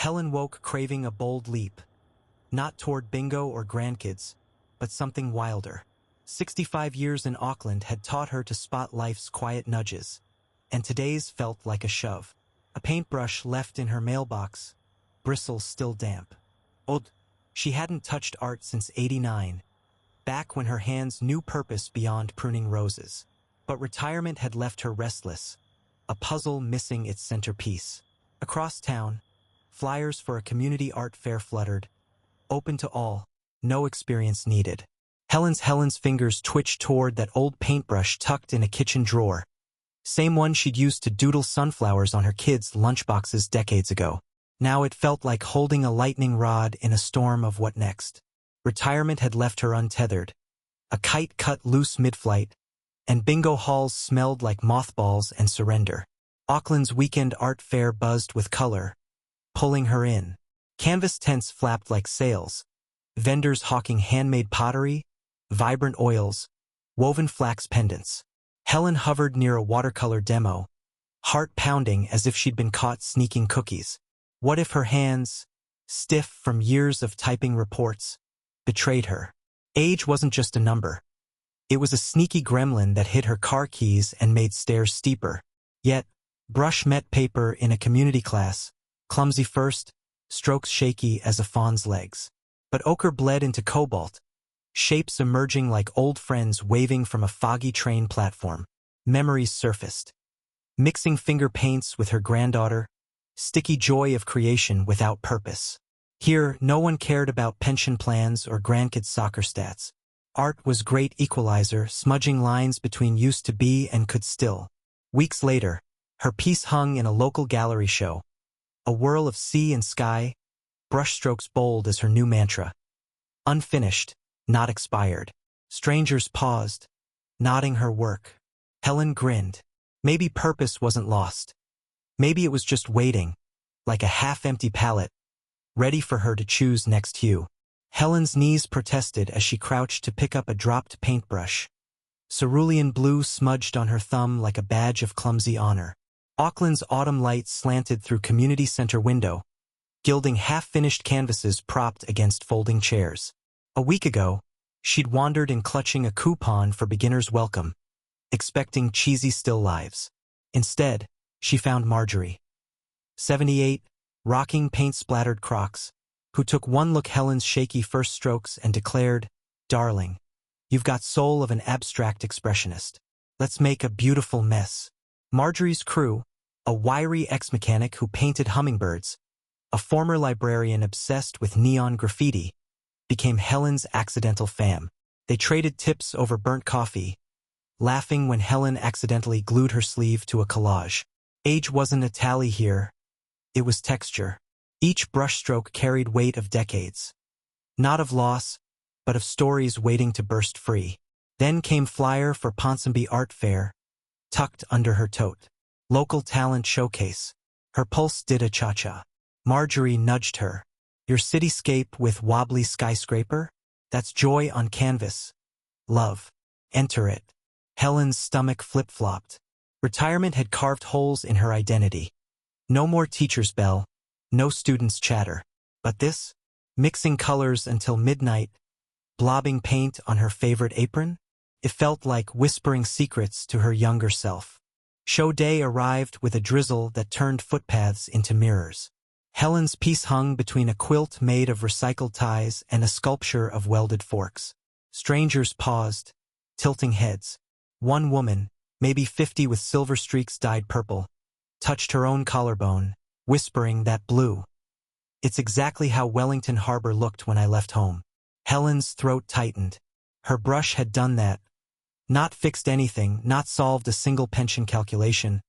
Helen woke craving a bold leap, not toward bingo or grandkids, but something wilder. 65 years in Auckland had taught her to spot life's quiet nudges, and today's felt like a shove. A paintbrush left in her mailbox, bristles still damp. Odd, she hadn't touched art since '89, back when her hands knew purpose beyond pruning roses. But retirement had left her restless, a puzzle missing its centerpiece. Across town, flyers for a community art fair fluttered, open to all, no experience needed. Helen's fingers twitched toward that old paintbrush tucked in a kitchen drawer. Same one she'd used to doodle sunflowers on her kids' lunchboxes decades ago. Now it felt like holding a lightning rod in a storm of what next. Retirement had left her untethered. A kite cut loose mid-flight, and bingo halls smelled like mothballs and surrender. Auckland's weekend art fair buzzed with color, pulling her in. Canvas tents flapped like sails, vendors hawking handmade pottery, vibrant oils, woven flax pendants. Helen hovered near a watercolor demo, heart pounding as if she'd been caught sneaking cookies. What if her hands, stiff from years of typing reports, betrayed her? Age wasn't just a number. It was a sneaky gremlin that hid her car keys and made stairs steeper. Yet, brush met paper in a community class, clumsy first, strokes shaky as a fawn's legs. But ochre bled into cobalt, shapes emerging like old friends waving from a foggy train platform. Memories surfaced. Mixing finger paints with her granddaughter, sticky joy of creation without purpose. Here, no one cared about pension plans or grandkids' soccer stats. Art was great equalizer, smudging lines between used to be and could still. Weeks later, her piece hung in a local gallery show. A whirl of sea and sky, brushstrokes bold as her new mantra. Unfinished, not expired. Strangers paused, nodding her work. Helen grinned. Maybe purpose wasn't lost. Maybe it was just waiting, like a half-empty palette, ready for her to choose next hue. Helen's knees protested as she crouched to pick up a dropped paintbrush. Cerulean blue smudged on her thumb like a badge of clumsy honor. Auckland's autumn light slanted through community center window, gilding half-finished canvases propped against folding chairs. A week ago, she'd wandered in clutching a coupon for beginner's welcome, expecting cheesy still lives. Instead, she found Marjorie, 78, rocking paint-splattered Crocs, who took one look Helen's shaky first strokes and declared, "Darling, you've got soul of an abstract expressionist. Let's make a beautiful mess." Marjorie's crew, a wiry ex-mechanic who painted hummingbirds, a former librarian obsessed with neon graffiti, became Helen's accidental fam. They traded tips over burnt coffee, laughing when Helen accidentally glued her sleeve to a collage. Age wasn't a tally here. It was texture. Each brushstroke carried weight of decades. Not of loss, but of stories waiting to burst free. Then came flyer for Ponsonby Art Fair, tucked under her tote. Local talent showcase. Her pulse did a cha-cha. Marjorie nudged her. Your cityscape with wobbly skyscraper? That's joy on canvas. Love. Enter it. Helen's stomach flip-flopped. Retirement had carved holes in her identity. No more teacher's bell, no student's chatter. But this? Mixing colors until midnight, blobbing paint on her favorite apron? It felt like whispering secrets to her younger self. Show day arrived with a drizzle that turned footpaths into mirrors. Helen's piece hung between a quilt made of recycled ties and a sculpture of welded forks. Strangers paused, tilting heads. One woman, maybe 50 with silver streaks dyed purple, touched her own collarbone, whispering that blue. It's exactly how Wellington Harbor looked when I left home. Helen's throat tightened. Her brush had done that. Not fixed anything, not solved a single pension calculation,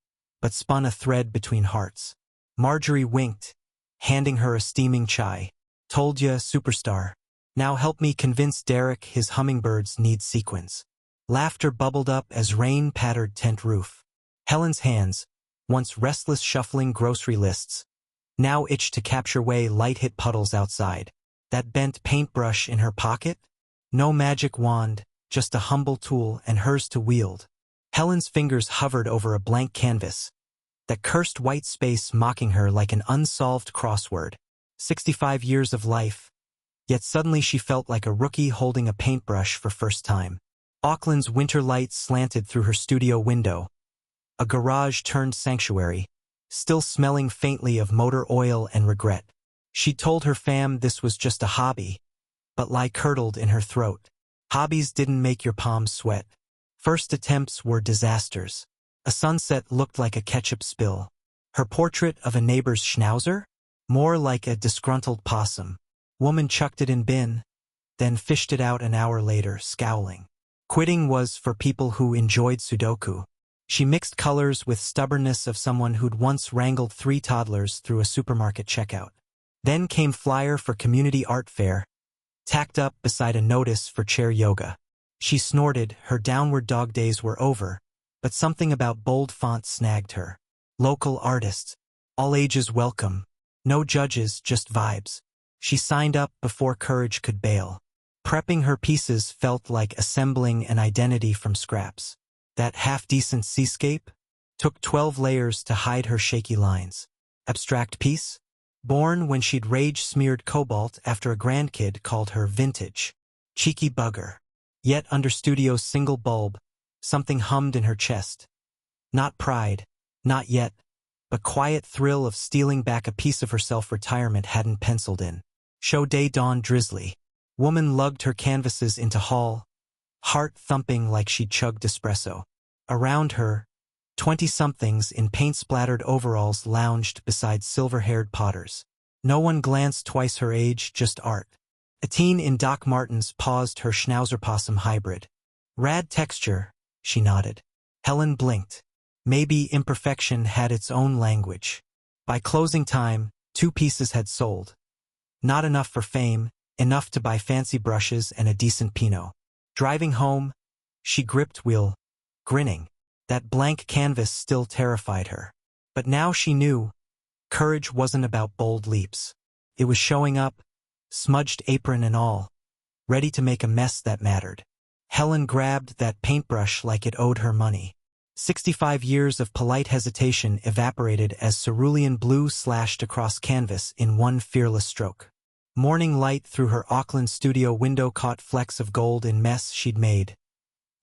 but spun a thread between hearts. Marjorie winked, handing her a steaming chai. Told ya, superstar. Now help me convince Derek his hummingbirds need sequins. Laughter bubbled up as rain pattered tent roof. Helen's hands, once restless shuffling grocery lists, now itched to capture way light hit puddles outside. That bent paintbrush in her pocket? No magic wand, just a humble tool and hers to wield. Helen's fingers hovered over a blank canvas, that cursed white space mocking her like an unsolved crossword. 65 years of life, yet suddenly she felt like a rookie holding a paintbrush for first time. Auckland's winter lights slanted through her studio window, a garage turned sanctuary, still smelling faintly of motor oil and regret. She told her fam this was just a hobby, but lie curdled in her throat. Hobbies didn't make your palms sweat. First attempts were disasters. A sunset looked like a ketchup spill. Her portrait of a neighbor's schnauzer? More like a disgruntled possum. Woman chucked it in bin, then fished it out an hour later, scowling. Quitting was for people who enjoyed Sudoku. She mixed colors with stubbornness of someone who'd once wrangled 3 toddlers through a supermarket checkout. Then came flyer for community art fair, tacked up beside a notice for chair yoga. She snorted, her downward dog days were over, but something about bold font snagged her. Local artists. All ages welcome. No judges, just vibes. She signed up before courage could bail. Prepping her pieces felt like assembling an identity from scraps. That half-decent seascape took 12 layers to hide her shaky lines. Abstract piece? Born when she'd rage-smeared cobalt after a grandkid called her vintage. Cheeky bugger. Yet under studio's single bulb, something hummed in her chest. Not pride, not yet, but quiet thrill of stealing back a piece of herself retirement hadn't penciled in. Show day dawned drizzly. Woman lugged her canvases into hall, heart thumping like she'd chugged espresso. Around her, 20-somethings in paint-splattered overalls lounged beside silver-haired potters. No one glanced twice her age, just art. A teen in Doc Martens paused her schnauzer-possum hybrid. Rad texture, she nodded. Helen blinked. Maybe imperfection had its own language. By closing time, 2 pieces had sold. Not enough for fame, enough to buy fancy brushes and a decent Pinot. Driving home, she gripped wheel, grinning. That blank canvas still terrified her. But now she knew, courage wasn't about bold leaps. It was showing up, smudged apron and all, ready to make a mess that mattered. Helen grabbed that paintbrush like it owed her money. 65 years of polite hesitation evaporated as cerulean blue slashed across canvas in one fearless stroke. Morning light through her Auckland studio window caught flecks of gold in mess she'd made.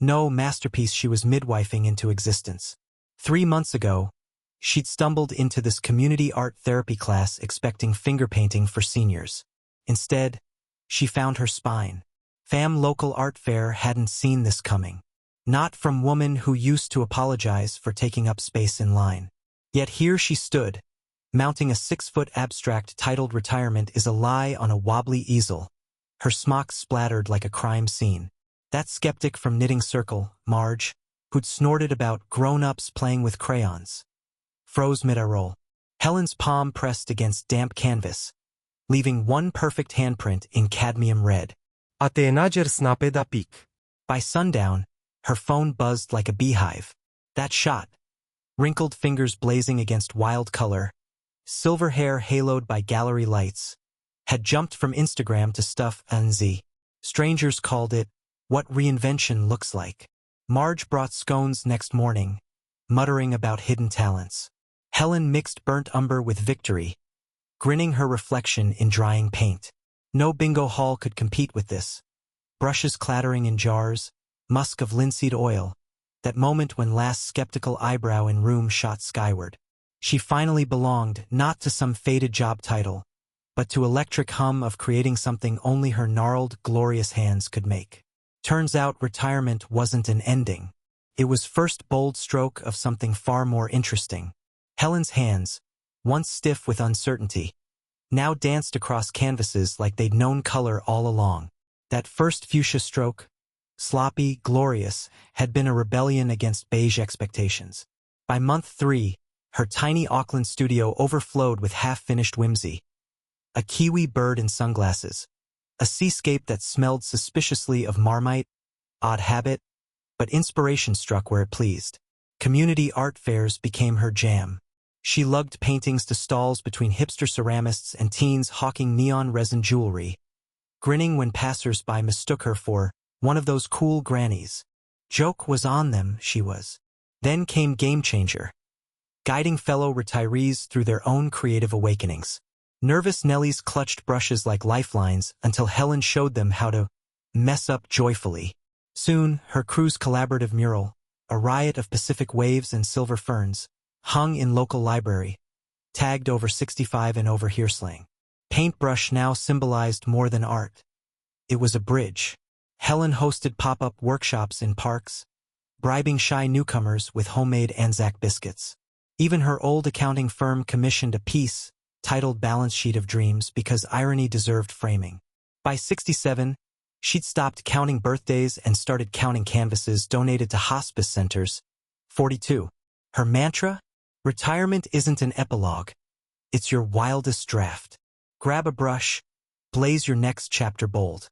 No masterpiece she was midwifing into existence. 3 months ago, she'd stumbled into this community art therapy class expecting finger painting for seniors. Instead, she found her spine. Fam local art fair hadn't seen this coming. Not from woman who used to apologize for taking up space in line. Yet here she stood, mounting a 6-foot abstract titled Retirement is a Lie on a wobbly easel. Her smock splattered like a crime scene. That skeptic from Knitting Circle, Marge, who'd snorted about grown-ups playing with crayons, froze mid-roll. Helen's palm pressed against damp canvas, leaving one perfect handprint in cadmium red. By sundown, her phone buzzed like a beehive. That shot, wrinkled fingers blazing against wild color, silver hair haloed by gallery lights, had jumped from Instagram to stuff NZ. Strangers called it what reinvention looks like. Marge brought scones next morning, muttering about hidden talents. Helen mixed burnt umber with victory, grinning her reflection in drying paint. No bingo hall could compete with this. Brushes clattering in jars, musk of linseed oil, that moment when last skeptical eyebrow in room shot skyward. She finally belonged not to some faded job title, but to electric hum of creating something only her gnarled, glorious hands could make. Turns out retirement wasn't an ending. It was first bold stroke of something far more interesting. Helen's hands, once stiff with uncertainty, now danced across canvases like they'd known color all along. That first fuchsia stroke, sloppy, glorious, had been a rebellion against beige expectations. By month 3, her tiny Auckland studio overflowed with half-finished whimsy. A kiwi bird in sunglasses, a seascape that smelled suspiciously of Marmite, odd habit, but inspiration struck where it pleased. Community art fairs became her jam. She lugged paintings to stalls between hipster ceramists and teens hawking neon resin jewelry, grinning when passers-by mistook her for one of those cool grannies. Joke was on them, she was. Then came Game Changer. guiding fellow retirees through their own creative awakenings. Nervous Nellies clutched brushes like lifelines until Helen showed them how to mess up joyfully. Soon, her crew's collaborative mural, a riot of Pacific waves and silver ferns, hung in local library, tagged over 65 and over here slang. Paintbrush now symbolized more than art. It was a bridge. Helen hosted pop-up workshops in parks, bribing shy newcomers with homemade Anzac biscuits. Even her old accounting firm commissioned a piece titled Balance Sheet of Dreams because irony deserved framing. By 67, she'd stopped counting birthdays and started counting canvases donated to hospice centers. 42. Her mantra? Retirement isn't an epilogue. It's your wildest draft. Grab a brush, blaze your next chapter bold.